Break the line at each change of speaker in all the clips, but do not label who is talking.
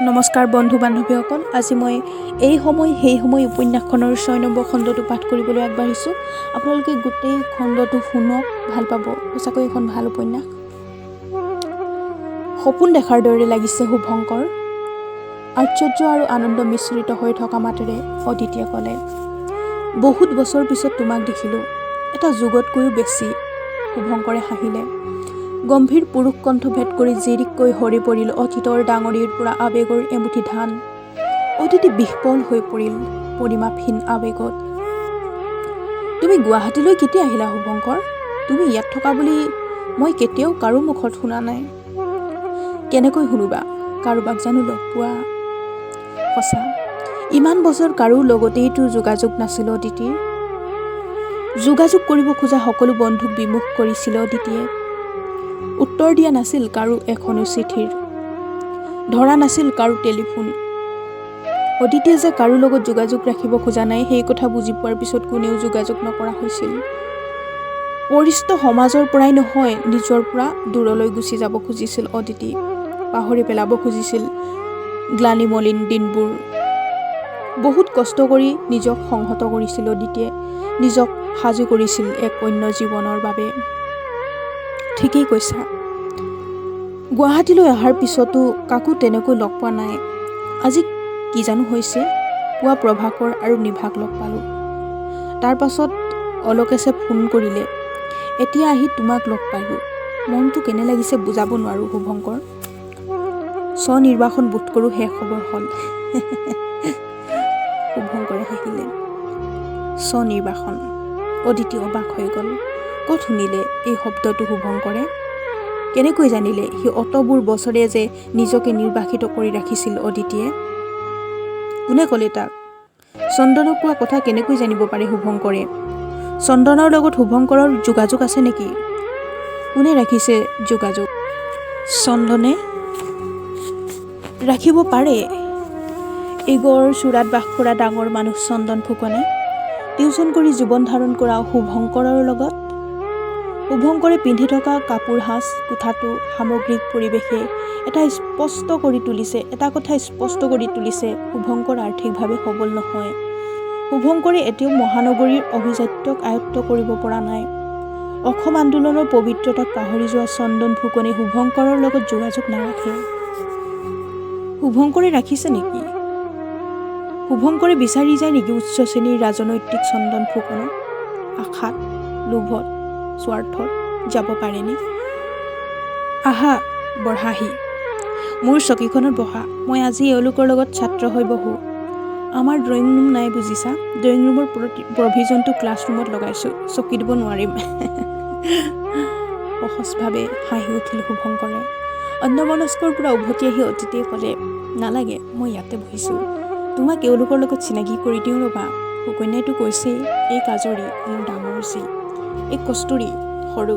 নমস্কাৰ বন্ধু বান্ধৱীসকল, আজি মই এই সময় সেই সময় উপন্যাসখনৰ 6 নম্বৰ খণ্ডটো পাঠ কৰিবলৈ আগবাঢ়িছোঁ। আপোনালোকে গোটেই খণ্ডটো শুনক, ভাল পাব। সঁচাকৈ এখন ভাল উপন্যাস। সপোন দেখাৰ দৰে লাগিছে শুভঙ্কৰ। আশ্চৰ্য আৰু আনন্দ মিশ্ৰিত হৈ থকা মাতেৰে অদিতিয়ে ক'লে, বহুত বছৰ পিছত তোমাক দেখিলোঁ, এটা যুগতকৈও বেছি। শুভঙ্কৰে হাঁহিলে। গম্ভীৰ পুৰুষ কণ্ঠ ভেদ কৰি জিৰিককৈ সৰি পৰিল অতীতৰ ডাঙৰিৰ পৰা আৱেগৰ এমুঠি ধান। অদিতি বিহ্বল হৈ পৰিল পৰিমাপহীন আৱেগত। তুমি গুৱাহাটীলৈ কেতিয়া আহিলা শুভঙ্কৰ? তুমি ইয়াত থকা বুলি মই কেতিয়াও কাৰো মুখত শুনা নাই। কেনেকৈ শুনিবা? কাৰোবাক জানো লগ পোৱা? সঁচা, ইমান বছৰ কাৰো লগতেইতো যোগাযোগ নাছিল অদিতিৰ। যোগাযোগ কৰিব খোজা সকলো বন্ধুক বিমুখ কৰিছিল অদিতিয়ে। উত্তৰ দিয়া নাছিল কাৰো এখনো চিঠিৰ, ধৰা নাছিল কাৰো টেলিফোন। অদিতিয়ে যে কাৰো লগত যোগাযোগ ৰাখিব খোজা নাই, সেই কথা বুজি পোৱাৰ পিছত কোনেও যোগাযোগ নকৰা হৈছিল। পৰিচিত সমাজৰ পৰাই নহয়, নিজৰ পৰা দূৰলৈ গুচি যাব খুজিছিল অদিতি। পাহৰি পেলাব খুজিছিল গ্লানিমলিন দিনবোৰ। বহুত কষ্ট কৰি নিজক সংহত কৰিছিল অদিতিয়ে, নিজক সাজু কৰিছিল এক অন্য জীৱনৰ বাবে। ঠিকেই কৈছা। গুৱাহাটীলৈ অহাৰ পিছতো কাকো তেনেকৈ লগ পোৱা নাই। আজি কি জানো হৈছে, পুৱা প্ৰভাকৰ আৰু নিভাক লগ পালোঁ। তাৰ পাছত অলকেশে ফোন কৰিলে। এতিয়া আহি তোমাক লগ পালোঁ। মনটো কেনে লাগিছে বুজাব নোৱাৰোঁ শুভঙ্কৰ। স্বনিৰ্বাসন বোধ কৰোঁ শেষ খবৰ হ'ল। শুভঙ্কৰে হাঁহিলে। স্বনিৰ্বাসন। অদিতি অবাক হৈ গ'ল। ক'ত শুনিলে এই শব্দটো শুভঙ্কৰে? কেনেকৈ জানিলে সি অতবোৰ বছৰে যে নিজকে নিৰ্বাসিত কৰি ৰাখিছিল অদিতিয়ে? কোনে ক'লে তাক? চন্দনক কোৱা কথা কেনেকৈ জানিব পাৰে শুভঙ্কৰে? চন্দনৰ লগত শুভঙ্কৰৰ যোগাযোগ আছে নেকি? কোনে ৰাখিছে যোগাযোগ? চন্দনে ৰাখিব পাৰে। এই গড় চূড়াত বাস কৰা ডাঙৰ মানুহ চন্দন ফুকনে টিউচন কৰি জীৱন ধাৰণ কৰা শুভঙ্কৰৰ লগত। শুভঙ্কৰে পিন্ধি থকা কাপোৰ সাজ, কোঠাটো, সামগ্ৰিক পৰিৱেশে এটা কথা স্পষ্ট কৰি তুলিছে শুভঙ্কৰ আৰ্থিকভাৱে সবল নহয়। শুভঙ্কৰে এতিয়াও মহানগৰীৰ অভিজাত্যক আয়ত্ত কৰিব পৰা নাই। অসম আন্দোলনৰ পবিত্ৰতাক পাহৰি যোৱা চন্দন ফুকনে শুভঙ্কৰৰ লগত যোগাযোগ নাৰাখে। শুভঙ্কৰে ৰাখিছে নেকি? শুভঙ্কৰে বিচাৰি যায় নেকি উচ্চ শ্ৰেণীৰ ৰাজনৈতিক চন্দন ফুকনক? আশাত, লোভত, স্বাৰ্থত যাব পাৰেনে? আহা, বঢ়াহি। মোৰ চকীখনত বহা। মই আজি এওঁলোকৰ লগত ছাত্ৰ হৈ বহোঁ। আমাৰ ড্ৰয়িং ৰুম নাই বুজিছা। ড্ৰয়িং ৰুমৰ প্ৰভিজনটো ক্লাছৰুমত লগাইছোঁ। চকী দিব নোৱাৰিম। সহজভাৱে হাঁহি উঠিল শুভঙ্কৰে। অন্যমনস্কৰ পৰা উভতি আহি অদিতিয়ে ক'লে, নালাগে, মই ইয়াতে বহিছোঁ। তোমাক এওঁলোকৰ লগত চিনাকি কৰি দিওঁ ৰ'বা। সুকন্যাইতো কৈছেই, এই কাজৰী মোৰ ডাঙৰ যি, এই কস্তুৰী সৰু।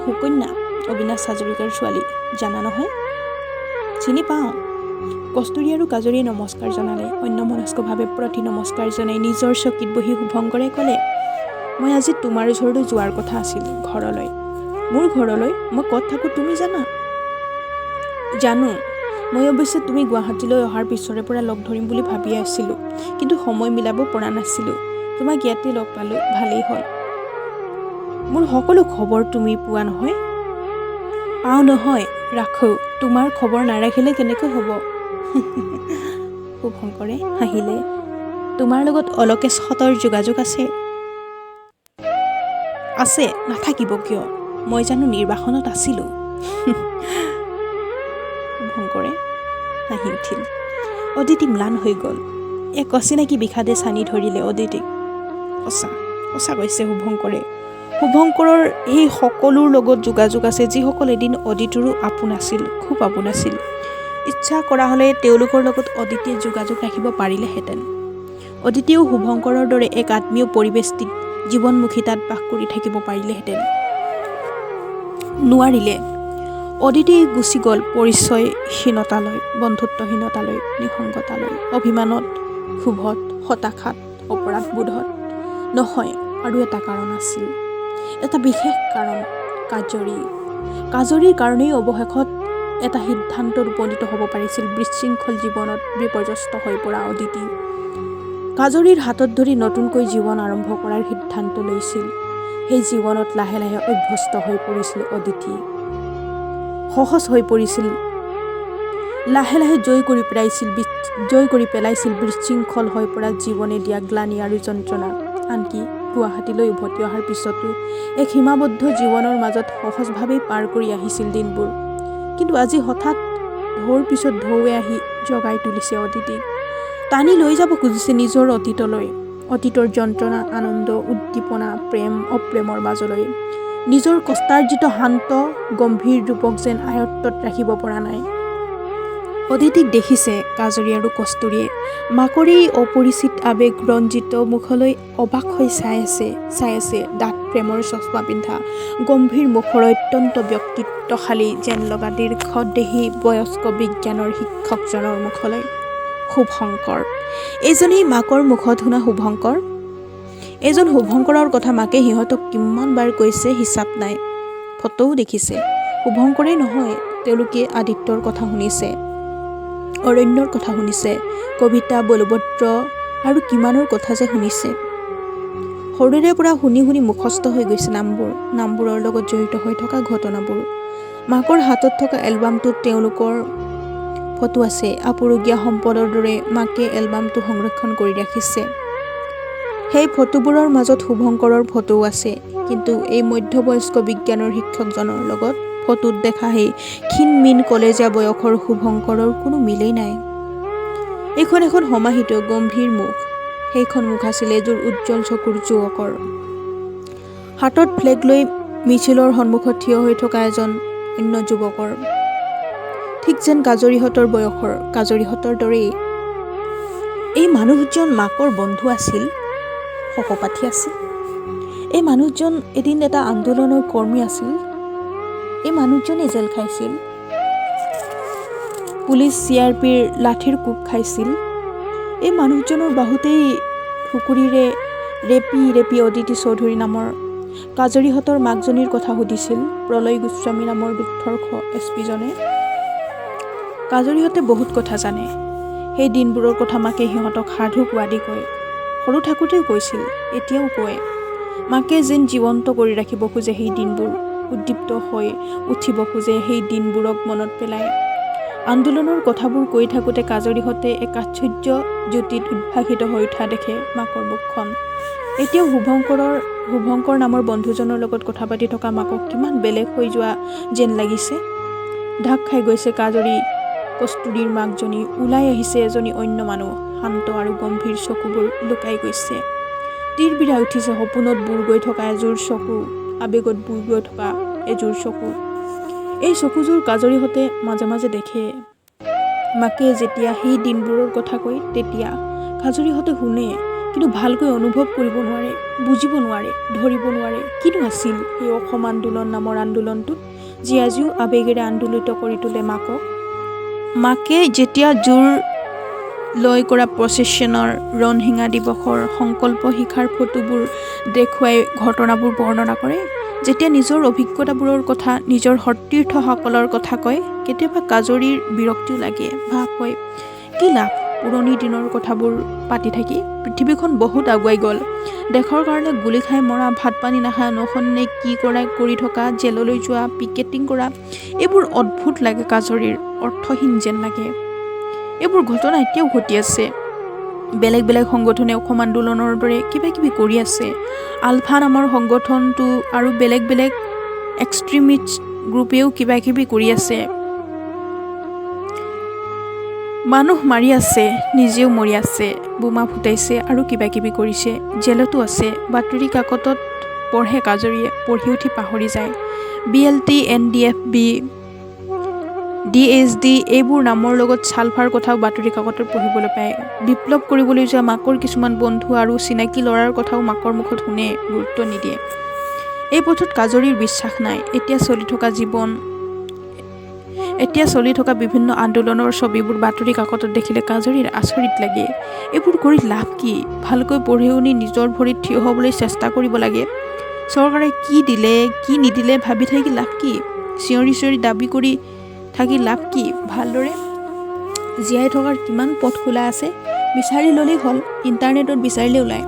সুকন্যা অবিনাশ হাজৰিকাৰ ছোৱালী, জানা নহয়? চিনি পাওঁ। কস্তুৰী আৰু কাজৰীয়ে নমস্কাৰ জনালে। অন্যমনস্কভাৱে প্ৰতি নমস্কাৰ জনাই নিজৰ চকীত বহি শুভঙ্কৰে ক'লে, মই আজি তোমাৰ ওচৰলৈ যোৱাৰ কথা আছিল, ঘৰলৈ। মোৰ ঘৰলৈ? মই ক'ত থাকোঁ তুমি জানা? জানো। মই অৱশ্যে তুমি গুৱাহাটীলৈ অহাৰ পিছৰে পৰা লগ ধৰিম বুলি ভাবিয়ে আছিলোঁ, কিন্তু সময় মিলাব পৰা নাছিলোঁ। তোমাক ইয়াতে লগ পালোঁ, ভালেই হ'ল। মোৰ সকলো খবৰ তুমি পোৱা নহয়? পাওঁ নহয়, ৰাখোঁ। তোমাৰ খবৰ নাৰাখিলে কেনেকৈ হ'ব? শুভঙ্কৰে হাঁহিলে। তোমাৰ লগত অলকেশহঁতৰ যোগাযোগ আছে? আছে, নাথাকিব কিয়? মই জানো নিৰ্বাসনত আছিলোঁ। শুভঙ্কৰে হাঁহি উঠিল। অদিতি ম্লান হৈ গ'ল। এক অচিনাকি বিষাদে ছানি ধৰিলে অদিতিক। সঁচা কৈছে শুভঙ্কৰে। শুভঙ্কৰৰ সেই সকলোৰ লগত যোগাযোগ আছে যিসকল এদিন অদিতিৰো আপোন আছিল, খুব আপোন আছিল। ইচ্ছা কৰা হ'লে তেওঁলোকৰ লগত অদিতিয়ে যোগাযোগ ৰাখিব পাৰিলেহেঁতেন। অদিতিয়েও শুভঙ্কৰৰ দৰে এক আত্মীয় পৰিৱেশটিত জীৱনমুখিতাত বাস কৰি থাকিব পাৰিলেহেঁতেন। নোৱাৰিলে। অদিতি গুচি গ'ল পৰিচয়হীনতালৈ, বন্ধুত্বহীনতালৈ, নিসংগতালৈ, অভিমানত, ক্ষোভত, হতাশাত, অপৰাধবোধত। নহয়, আৰু এটা কাৰণ আছিল। এটা বিশেষ কাৰণ, কাজৰীৰ কাৰণেই অৱশেষত এটা সিদ্ধান্তত উপনীত হ'ব পাৰিছিল বিশৃংখল জীৱনত বিপৰ্যস্ত হৈ পৰা অদিতি কাজৰীৰ হাতত ধৰি নতুনকৈ জীৱন আৰম্ভ কৰাৰ সিদ্ধান্ত লৈছিল। সেই জীৱনত লাহে লাহে অভ্যস্ত হৈ পৰিছিল অদিতি, সহজ হৈ পৰিছিল, লাহে লাহে জয় কৰি পেলাইছিল বিশৃংখল হৈ পৰা জীৱনে দিয়া গ্লানি আৰু যন্ত্ৰণা। আনকি গুৱাহাটীলৈ উভতি অহাৰ পিছতো এক সীমাবদ্ধ জীৱনৰ মাজত সহজভাৱেই পাৰ কৰি আহিছিল দিনবোৰ। কিন্তু আজি হঠাৎ ঢৌৰ পিছত ঢৌৱে আহি জগাই তুলিছে অদিতিক, টানি লৈ যাব খুজিছে নিজৰ অতীতলৈ, অতীতৰ যন্ত্ৰণা, আনন্দ, উদ্দীপনা, প্ৰেম অপ্ৰেমৰ মাজলৈ। নিজৰ কষ্টাৰ্জিত শান্ত গম্ভীৰ ৰূপক যেন আয়ত্তত ৰাখিব পৰা নাই। অদিতিক দেখিছে কাজৰী আৰু কস্তুৰীয়ে মাকৰ এই অপৰিচিত আৱেগ ৰঞ্জিত মুখলৈ অবাক হৈ চাই আছে ডাঠ প্ৰেমৰ চশমা পিন্ধা গম্ভীৰ মুখৰ অত্যন্ত ব্যক্তিত্বশালী যেন লগা দীৰ্ঘদেহী বয়স্ক বিজ্ঞানৰ শিক্ষকজনৰ মুখলৈ। শুভঙ্কৰ, এইজনেই মাকৰ মুখত শুনা শুভঙ্কৰ। এইজন শুভঙ্কৰৰ কথা মাকে সিহঁতক কিমান বাৰ কৈছে হিচাপ নাই। ফটোও দেখিছে। শুভঙ্কৰেই নহয়, তেওঁলোকে আদিত্যৰ কথা শুনিছে, অৰণ্যৰ কথা শুনিছে, কবিতা, বলভদ্ৰ আৰু কিমানৰ কথা যে শুনিছে। সৰুৰে পৰা শুনি শুনি মুখস্থ হৈ গৈছে নামবোৰৰ লগত জড়িত হৈ থকা ঘটনাবোৰ। মাকৰ হাতত থকা এলবামটোত তেওঁলোকৰ ফটো আছে। আপুৰুগীয়া সম্পদৰ দৰে মাকে এলবামটো সংৰক্ষণ কৰি ৰাখিছে। সেই ফটোবোৰৰ মাজত শুভঙ্কৰৰ ফটোও আছে। কিন্তু এই মধ্যবয়স্ক বিজ্ঞানৰ শিক্ষকজনৰ লগত ফটোত দেখা সেই ক্ষীণ-মীন কলেজীয়া বয়সৰ শুভঙ্কৰৰ কোনো মিলেই নাই। এইখন এখন সমাহিত গম্ভীৰ মুখ। সেইখন মুখ আছিল এযোৰ উজ্জ্বল চকুৰ যুৱকৰ। হাতত ফ্লেগ লৈ মিছিলৰ সন্মুখত থিয় হৈ থকা এজন অন্য যুৱকৰ। ঠিক যেন কাজৰীহঁতৰ বয়সৰ, কাজৰীহঁতৰ দৰেই। এই মানুহজন মাকৰ বন্ধু আছিল, সহপাঠী আছিল। এই মানুহজন এদিন এটা আন্দোলনৰ কৰ্মী আছিল। এই মানুহজনে জেল খাইছিল, পুলিচ CRPৰ লাঠিৰ কোব খাইছিল। এই মানুহজনৰ বাহুতেই খুকুৰীৰে ৰেপি অদিতি চৌধুৰী নামৰ কাজৰীহঁতৰ মাকজনীৰ কথা সুধিছিল প্ৰলয় গোস্বামী নামৰ দুৰ্ধৰ্ষ SP-জনে। কাজৰীহঁতে বহুত কথা জানে। সেই দিনবোৰৰ কথা মাকে সিহঁতক সাধু কোৱাদি কয়। সৰু থাকোঁতেও কৈছিল, এতিয়াও কয়। মাকে যেন জীৱন্ত কৰি ৰাখিব খোজে সেই দিনবোৰ, উদ্দীপ্ত হৈ উঠিব খোজে সেই দিনবোৰক মনত পেলাই। আন্দোলনৰ কথাবোৰ কৈ থাকোঁতে কাজৰীহঁতে এক আশ্চৰ্য জ্যোতিত উদ্ভাসিত হৈ উঠা দেখে মাকৰ মুখখন। এতিয়াও শুভঙ্কৰ নামৰ বন্ধুজনৰ লগত কথা পাতি থকা মাকক কিমান বেলেগ হৈ যোৱা যেন লাগিছে। ঢাক খাই গৈছে কাজৰী কস্তুৰীৰ মাকজনী। ওলাই আহিছে এজনী অন্য মানুহ। শান্ত আৰু গম্ভীৰ চকুবোৰ লুকাই গৈছে। তিৰবিৰাই উঠিছে সপোনত বুৰ গৈ থকা এযোৰ চকু, আৱেগত বুৰ গৈ থকা এযোৰ চকু। এই চকুযোৰ কাজৰীহঁতে মাজে মাজে দেখে। মাকে যেতিয়া সেই দিনবোৰৰ কথা কয় তেতিয়া কাজৰীহঁতে শুনে, কিন্তু ভালকৈ অনুভৱ কৰিব নোৱাৰে, বুজিব নোৱাৰে, ধৰিব নোৱাৰে কিনো আছিল সেই অসম আন্দোলন নামৰ আন্দোলনটোত, যি আজিও আৱেগেৰে আন্দোলিত কৰি তোলে মাকক। মাকে যেতিয়া জোৰ লৈ কৰা প্ৰচেছনৰ, ৰণশিঙা দিৱসৰ, সংকল্প শিখাৰ ফটোবোৰ দেখুৱাই ঘটনাবোৰ বৰ্ণনা কৰে, যেতিয়া নিজৰ অভিজ্ঞতাবোৰৰ কথা, নিজৰ সতীৰ্থসকলৰ কথা কয়, কেতিয়াবা কাজৰীৰ বিৰক্তিও লাগে, ভাৱ হয়, কি লাভ পুৰণি দিনৰ কথাবোৰ পাতি থাকি। পৃথিৱীখন বহুত আগুৱাই গ'ল। দেশৰ কাৰণে গুলি খাই মৰা, ভাত পানী নাখায় অনশন নে কি কৰি থকা, জেললৈ যোৱা, পিকেটিং কৰা, এইবোৰ অদ্ভুত লাগে কাজৰীৰ, অৰ্থহীন যেন লাগে। এইবোৰ ঘটনা এতিয়াও ঘটি আছে। বেলেগ বেলেগ সংগঠনে অসম আন্দোলনৰ দৰে কিবা কিবি কৰি আছে। আলফা নামৰ সংগঠনটো আৰু বেলেগ বেলেগ এক্সট্ৰিমিষ্ট গ্ৰুপেও কিবা কিবি কৰি আছে। মানুহ মাৰি আছে, নিজেও মৰি আছে, বোমা ফুটাইছে আৰু কিবা কিবি কৰিছে, জেলতো আছে। বাতৰি কাকতত পঢ়ে কাজৰীয়ে, পঢ়ি উঠি পাহৰি যায়। BLT, NDFB, DSD এইবোৰ নামৰ লগত ছালফাৰ কথাও বাতৰি কাকতত পঢ়িবলৈ পায়। বিপ্লৱ কৰিবলৈ যোৱা মাকৰ কিছুমান বন্ধু আৰু চিনাকি ল'ৰাৰ কথাও মাকৰ মুখত শুনে, গুৰুত্ব নিদিয়ে। এই পথত কাজৰীৰ বিশ্বাস নাই। এতিয়া চলি থকা বিভিন্ন আন্দোলনৰ ছবিবোৰ বাতৰি কাকতত দেখিলে কাজৰীৰ আচৰিত লাগে। এইবোৰ কৰি লাভ কি? ভালকৈ পঢ়ি শুনি নিজৰ ভৰিত থিয় হ'বলৈ চেষ্টা কৰিব লাগে। চৰকাৰে কি দিলে কি নিদিলে ভাবি থাকি লাভ কি? চিঞৰি চিঞৰি দাবী কৰি থাকি লাভ কি? ভালদৰে জীয়াই থকাৰ কিমান পথ খোলা আছে, বিচাৰি ল'লেই হ'ল। ইণ্টাৰনেটত বিচাৰিলে ওলায়।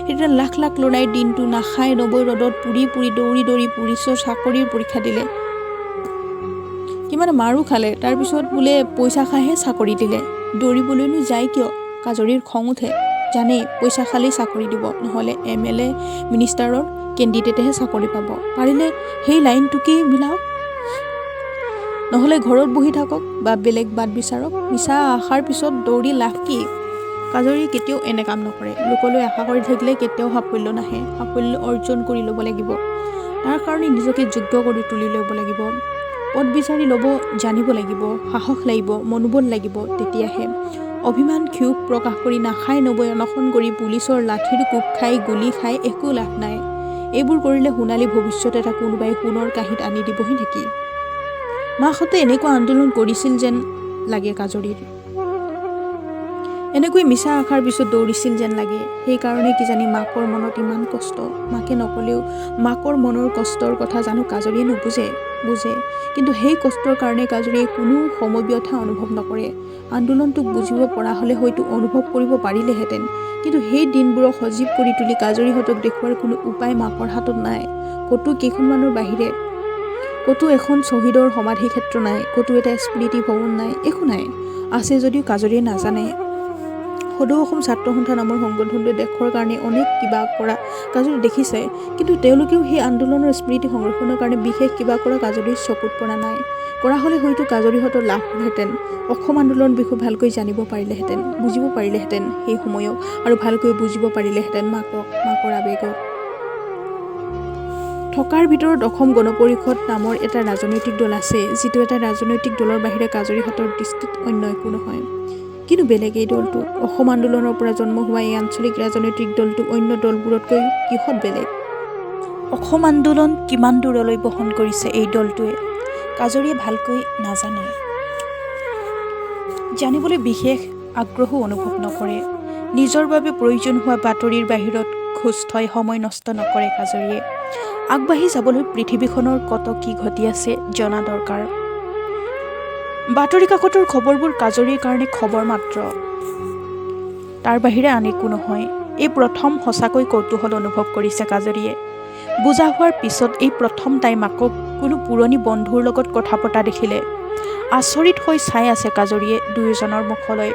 এতিয়া লাখ লাখ ল'ৰাই দিনটো নাখাই নবৈ ৰ'দত পুৰি পুৰি দৌৰি দৌৰি পুলিচৰ চাকৰিৰ পৰীক্ষা দিলে, কিমান মাৰো খালে, তাৰপিছত বোলে পইচা খাইহে চাকৰি দিলে। দৌৰিবলৈনো যায় কিয়? কাজৰীৰ খং উঠে। জানেই পইচা খালেই চাকৰি দিব, নহ'লে MLA মিনিষ্টাৰৰ কেণ্ডিডেটেহে চাকৰি পাব। পাৰিলে সেই লাইনটোকেই মিলাওক, নহ'লে ঘৰত বহি থাকক বা বেলেগ বাট বিচাৰক। মিছা আশাৰ পিছত দৌৰি লাভ কি? কাজৰী কেতিয়াও এনে কাম নকৰে। লোকলৈ আশা কৰি থাকিলে কেতিয়াও সাফল্য নাহে। সাফল্য অৰ্জন কৰি ল'ব লাগিব। তাৰ কাৰণে নিজকে যোগ্য কৰি তুলি ল'ব লাগিব। পথ বিচাৰি ল'ব জানিব লাগিব, সাহস লাগিব, মনোবল লাগিব। তেতিয়াহে অভিমান ক্ষোভ প্ৰকাশ কৰি নাখাই নবৈ অনশন কৰি পুলিচৰ লাঠিৰ কোব খাই গুলি খাই একো লাভ নাই। এইবোৰ কৰিলে সোণালী ভৱিষ্যত এটা কোনোবাই সোণৰ কাঁহীত আনি দিবহি নেকি? মাহঁতে এনেকুৱা আন্দোলন কৰিছিল যেন লাগে কাজৰীৰ। এনেকৈ মিছা আশাৰ পিছত দৌৰিছিল যেন লাগে। সেইকাৰণে কিজানি মাকৰ মনত ইমান কষ্ট। মাকে নকলেও মাকৰ মনৰ কষ্টৰ কথা জানো কাজৰীয়ে নুবুজে? বুজে, কিন্তু সেই কষ্টৰ কাৰণে কাজৰীয়ে কোনো সমব্যথা অনুভৱ নকৰে। আন্দোলনটোক বুজিব পৰা হ'লে হয়তো অনুভৱ কৰিব পাৰিলেহেঁতেন। কিন্তু সেই দিনবোৰক সজীৱ কৰি তুলি কাজৰীহঁতক দেখুওৱাৰ কোনো উপায় মাকৰ হাতত নাই। ক'তো কেইখনমানৰ বাহিৰে ক'তো এখন শ্বহীদৰ সমাধি ক্ষেত্ৰ নাই, ক'তো এটা স্মৃতি ভৱন নাই, একো নাই। আছে যদিও কাজৰীয়ে নাজানে। সদৌ অসম ছাত্ৰ সন্থা নামৰ সংগঠনটোৱে দেশৰ কাৰণে অনেক কিবা কৰা কাজৰী দেখিছে, কিন্তু তেওঁলোকেও সেই আন্দোলনৰ স্মৃতি সংৰক্ষণৰ কাৰণে বিশেষ কিবা কৰা কাজৰীৰ চকুত পৰা নাই। কৰা হ'লে হয়তো কাজৰীহঁতৰ লাভ হ'লহেঁতেন। অসম আন্দোলনৰ বিষয়ে ভালকৈ জানিব পাৰিলেহেঁতেন, বুজিব পাৰিলেহেঁতেন সেই সময়ক, আৰু ভালকৈ বুজিব পাৰিলেহেঁতেন মাকৰ আৱেগক। থকাৰ ভিতৰত অসম গণ পৰিষদ নামৰ এটা ৰাজনৈতিক দল আছে, যিটো এটা ৰাজনৈতিক দলৰ বাহিৰে কাজৰীহঁতৰ দৃষ্টিত অন্য একো নহয়। কিন্তু বেলেগ এই দলটো। অসম আন্দোলনৰ পৰা জন্ম হোৱা এই আঞ্চলিক ৰাজনৈতিক দলটো অন্য দলবোৰতকৈ কিহত বেলেগ? অসম আন্দোলন কিমান দূৰলৈ বহন কৰিছে এই দলটোৱে কাজৰীয়ে ভালকৈ নাজানে। জানিবলৈ বিশেষ আগ্ৰহো অনুভৱ নকৰে। নিজৰ বাবে প্ৰয়োজন হোৱা বাতৰিৰ বাহিৰত খোজ থৈ সময় নষ্ট নকৰে কাজৰীয়ে। আগবাঢ়ি যাবলৈ পৃথিৱীখনৰ কত কি ঘটি আছে জনা দৰকাৰ। বাতৰি কাকতৰ খবৰবোৰ কাজৰীৰ কাৰণে খবৰ মাত্ৰ, তাৰ বাহিৰে আন একো নহয়। এই প্ৰথম সঁচাকৈ কৌতূহল অনুভৱ কৰিছে কাজৰীয়ে। বুজা হোৱাৰ পিছত এই প্ৰথম তাই মাকক কোনো পুৰণি বন্ধুৰ লগত কথা পতা দেখিলে। আচৰিত হৈ চাই আছে কাজৰীয়ে দুয়োজনৰ মুখলৈ।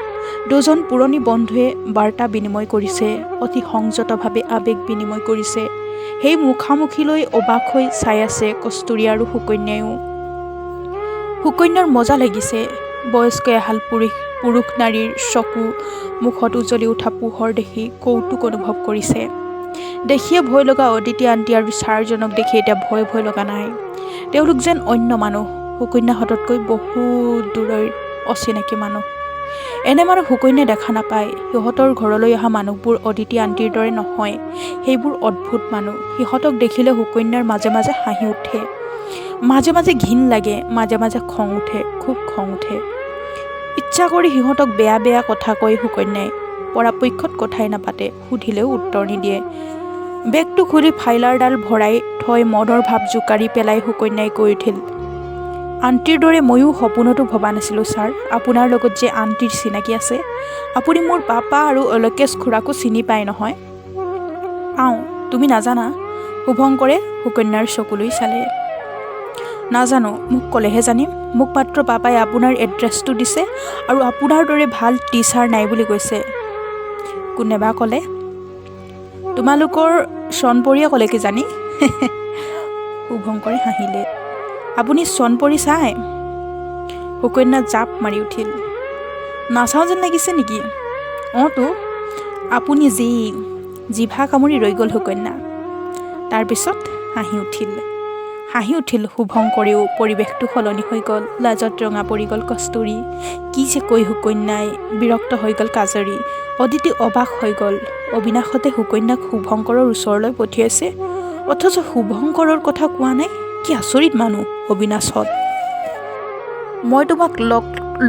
দুজন পুৰণি বন্ধুৱে বাৰ্তা বিনিময় কৰিছে, অতি সংযতভাৱে আৱেগ বিনিময় কৰিছে। সেই মুখামুখিলৈ অবাক হৈ চাই আছে কস্তুৰী আৰু সুকন্যায়ো। সুকন্যাৰ মজা লাগিছে। বয়স্ক এহাল পুৰুষ নাৰীৰ চকু মুখত উজ্বলি উঠা পোহৰ দেখি কৌতুক অনুভৱ কৰিছে। দেখিয়ে ভয় লগা অদিতি আন্টি আৰু ছাৰজনক দেখি এতিয়া ভয় লগা নাই। তেওঁলোক যেন অন্য মানুহ, সুকন্যাহঁততকৈ বহুত দূৰৈৰ অচিনাকি মানুহ। এনে মানুহ সুকন্যাই দেখা নাপায়। সিহঁতৰ ঘৰলৈ অহা মানুহবোৰ অদিতি আন্টিৰ দৰে নহয়। সেইবোৰ অদ্ভুত মানুহ। সিহঁতক দেখিলে সুকন্যাৰ মাজে মাজে হাঁহি উঠে, মাজে মাজে ঘিণ লাগে, মাজে মাজে খং উঠে, খুব খং উঠে। ইচ্ছা কৰি সিহঁতক বেয়া বেয়া কথা কয় সুকন্যাই। পৰাপক্ষত কথাই নাপাতে, সুধিলেও উত্তৰ নিদিয়ে। বেগটো খুলি ফাইলাৰডাল ভৰাই থৈ মনৰ ভাৱ জোকাৰি পেলাই সুকন্যাই কৈ উঠিল, আন্টিৰ দৰে ময়ো সপোনতো ভবা নাছিলোঁ ছাৰ। আপোনাৰ লগত যে আন্টিৰ চিনাকি আছে। আপুনি মোৰ পাপা আৰু অলকেশ খুৰাকো চিনি পায় নহয়? পাওঁ। তুমি নাজানা? শুভংকৰে সুকন্যাৰ চকুলৈ চালে। নাজানো, মোক ক'লেহে জানিম। মোক মাত্ৰ পাপাই আপোনাৰ এড্ৰেছটো দিছে আৰু আপোনাৰ দৰে ভাল টিচাৰ নাই বুলি কৈছে। কোনে বা ক'লে? তোমালোকৰ চনপৰীয়ে ক'লে কিজানি। শুভংকৰে হাঁহিলে। আপুনি চনপৰী চাই? সুকন্যা জাপ মাৰি উঠিল। নাচাওঁ যেন লাগিছে নেকি? অঁ তো, আপুনি জিভা কামুৰি ৰৈ গ'ল সুকন্যা। তাৰপিছত হাঁহি উঠিল শুভংকৰেও। পৰিৱেশটো সলনি হৈ গ'ল। লাজত ৰঙা পৰি গ'ল কস্তুৰী। কি যে কৈ সুকন্যাই। বিৰক্ত হৈ গ'ল কাজৰী। অদিতি অবাক হৈ গ'ল। অবিনাশতে সুকন্যাক শুভংকৰৰ ওচৰলৈ পঠিয়াইছে, অথচ শুভংকৰৰ কথা কোৱা নাই। কি আচৰিত মানুহ অবিনাশহঁত। মই তোমাক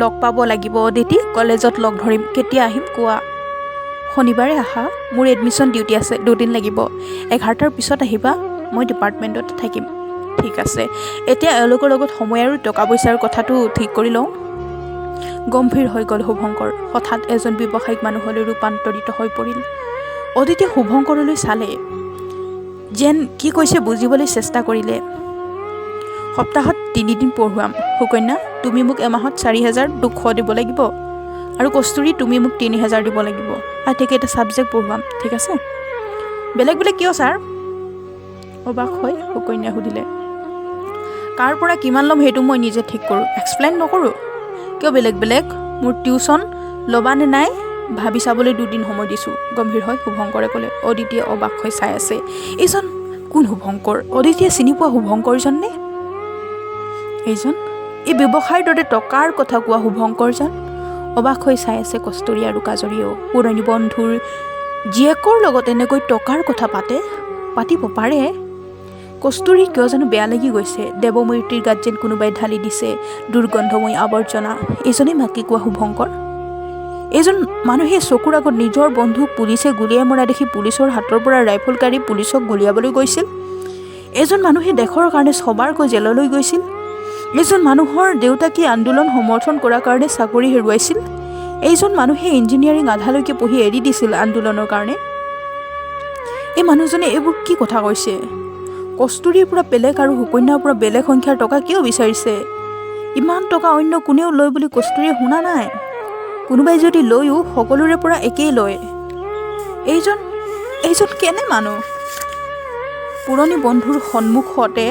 লগ পাব লাগিব অদিতি। কলেজত লগ ধৰিম। কেতিয়া আহিম কোৱা? শনিবাৰে আহা। মোৰ এডমিশ্যন ডিউটি আছে, 2 দিন লাগিব। 11টাৰ পিছত আহিবা। মই ডিপাৰ্টমেণ্টত থাকিম। ঠিক আছে, এতিয়া এওঁলোকৰ লগত সময় আৰু টকা পইচাৰ কথাটো ঠিক কৰি লওঁ। গম্ভীৰ হৈ গ'ল শুভঙ্কৰ। হঠাৎ এজন ব্যৱসায়িক মানুহলৈ ৰূপান্তৰিত হৈ পৰিল। অদিতিয়ে শুভঙ্কৰলৈ চালে, যেন কি কৈছে বুজিবলৈ চেষ্টা কৰিলে। সপ্তাহত 3 দিন পঢ়ুৱাম। সুকন্যা, তুমি মোক এমাহত 4,200 দিব লাগিব আৰু কস্তুৰী তুমি মোক 3,000 দিব লাগিব। আটাইকেইটা ছাবজেক্ট পঢ়ুৱাম, ঠিক আছে? বেলেগ বেলেগ কিয় ছাৰ? অবাক হৈ সুকন্যাই সুধিলে। কাৰ পৰা কিমান ল'ম সেইটো মই নিজে ঠিক কৰোঁ, এক্সপ্লেইন নকৰোঁ। কিয় বেলেগ বেলেগ? মোৰ টিউশ্যন ল'বা নে নাই ভাবি চাবলৈ 2 দিন সময় দিছোঁ, গম্ভীৰ হৈ শুভঙ্কৰে ক'লে। অদিতিয়ে অবাক হৈ চাই আছে। এইজন কোন শুভঙ্কৰ? অদিতিয়ে চিনি পোৱা শুভঙ্কৰজননে? এইজন এই ব্যৱসায়ৰ দৰে টকাৰ কথা কোৱা শুভঙ্কৰজন? অবাক হৈ চাই আছে কস্তুৰী আৰু কাজৰীয়েও। পুৰণি বন্ধুৰ জীয়েকৰ লগত এনেকৈ টকাৰ কথা পাতিব পাৰে? কস্তুৰীৰ কিয় জানো বেয়া লাগি গৈছে। দেৱমূৰ্তিৰ গাত যেন কোনোবাই ঢালি দিছে দুৰ্গন্ধময় আৱৰ্জনা। এইজনেই মাকে কোৱা শুভঙ্কৰ? এইজন মানুহে চকুৰ আগত নিজৰ বন্ধুক পুলিচে গুলীয়াই মৰা দেখি পুলিচৰ হাতৰ পৰা ৰাইফল কাঢ়ি পুলিচক গুলীয়াবলৈ গৈছিল। এইজন মানুহে দেশৰ কাৰণে ছবাৰকৈ জেললৈ গৈছিল। এইজন মানুহৰ দেউতাকে আন্দোলন সমৰ্থন কৰাৰ কাৰণে চাকৰি হেৰুৱাইছিল। এইজন মানুহে ইঞ্জিনিয়াৰিং আধালৈকে পঢ়ি এৰি দিছিল আন্দোলনৰ কাৰণে। এই মানুহজনে এইবোৰ কি কথা কৈছে? কস্তুৰীৰ পৰা বেলেগ আৰু সুকন্যাৰ পৰা বেলেগ সংখ্যাৰ টকা কিয় বিচাৰিছে? ইমান টকা অন্য কোনেও লয় বুলি কস্তুৰীয়ে শুনা নাই। কোনোবাই যদি লৈও সকলোৰে পৰা একেই লয়। এইজন কেনে মানুহ? পুৰণি বন্ধুৰ সন্মুখতে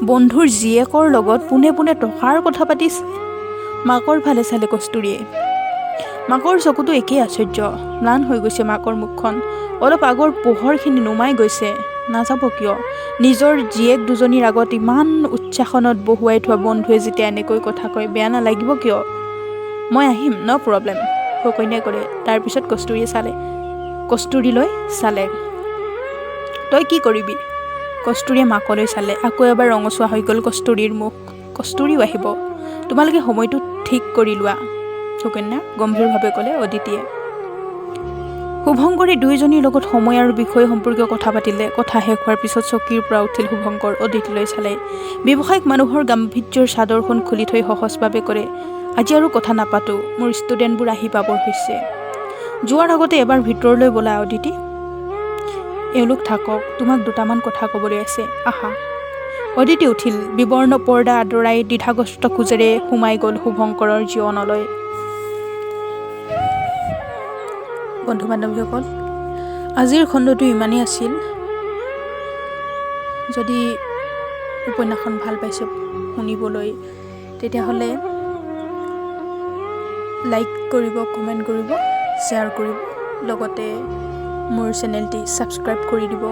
বন্ধুৰ জীয়েকৰ লগত পোনে পোনে টকাৰ কথা পাতিছে। মাকৰ ফালে চালে কস্তুৰীয়ে। মাকৰ চকুটো একেই আশ্চৰ্য। ম্লান হৈ গৈছে মাকৰ মুখখন। অলপ আগৰ পোহৰখিনি নুমাই গৈছে। নাযাব কিয়? নিজৰ জীয়েক দুজনীৰ আগত ইমান উচ্চাসনত বহুৱাই থোৱা বন্ধুৱে যেতিয়া এনেকৈ কথা কয় বেয়া নালাগিব কিয়? মই আহিম, ন' প্ৰব্লেম, সুকন্যাই ক'লে। তাৰপিছত কস্তুৰীলৈ চালে। তই কি কৰিবি? কস্তুৰীয়ে মাকলৈ চালে। আকৌ এবাৰ ৰঙচুৱা হৈ গ'ল কস্তুৰীৰ মুখ। কস্তুৰীও আহিব। তোমালোকে সময়টো ঠিক কৰি লোৱা, সুকন্যা, গম্ভীৰভাৱে ক'লে অদিতিয়ে। শুভঙ্কৰে দুয়োজনীৰ লগত সময় আৰু বিষয় সম্পৰ্কীয় কথা পাতিলে। কথা শেষ হোৱাৰ পিছত চকীৰ পৰা উঠিল শুভঙ্কৰ। অদিতিলৈ চালে। ব্যৱসায়িক মানুহৰ গাম্ভীৰ্যৰ চাদৰখন খুলি থৈ সহজভাৱে ক'লে, আজি আৰু কথা নাপাতো, মোৰ ষ্টুডেণ্টবোৰ আহি পাবৰ হৈছে। যোৱাৰ আগতে এবাৰ ভিতৰলৈ ব'লা অদিতি। এওঁলোক থাকক, তোমাক দুটামান কথা ক'বলৈ আছে, আহা। অদিতি উঠিল। বিবৰ্ণ পৰ্দা আঁতৰাই দ্বিধাগ্ৰস্ত খোজেৰে সোমাই গ'ল শুভঙ্কৰৰ জীৱনলৈ। বন্ধু বান্ধৱীসকল, আজিৰ খণ্ডটো ইমানেই আছিল। যদি উপন্যাসখন ভাল পাইছে শুনিবলৈ, তেতিয়াহ'লে লাইক কৰিব, কমেণ্ট কৰিব, শ্বেয়াৰ কৰিব, লগতে মোৰ চেনেলটি ছাবস্ক্ৰাইব কৰি দিব।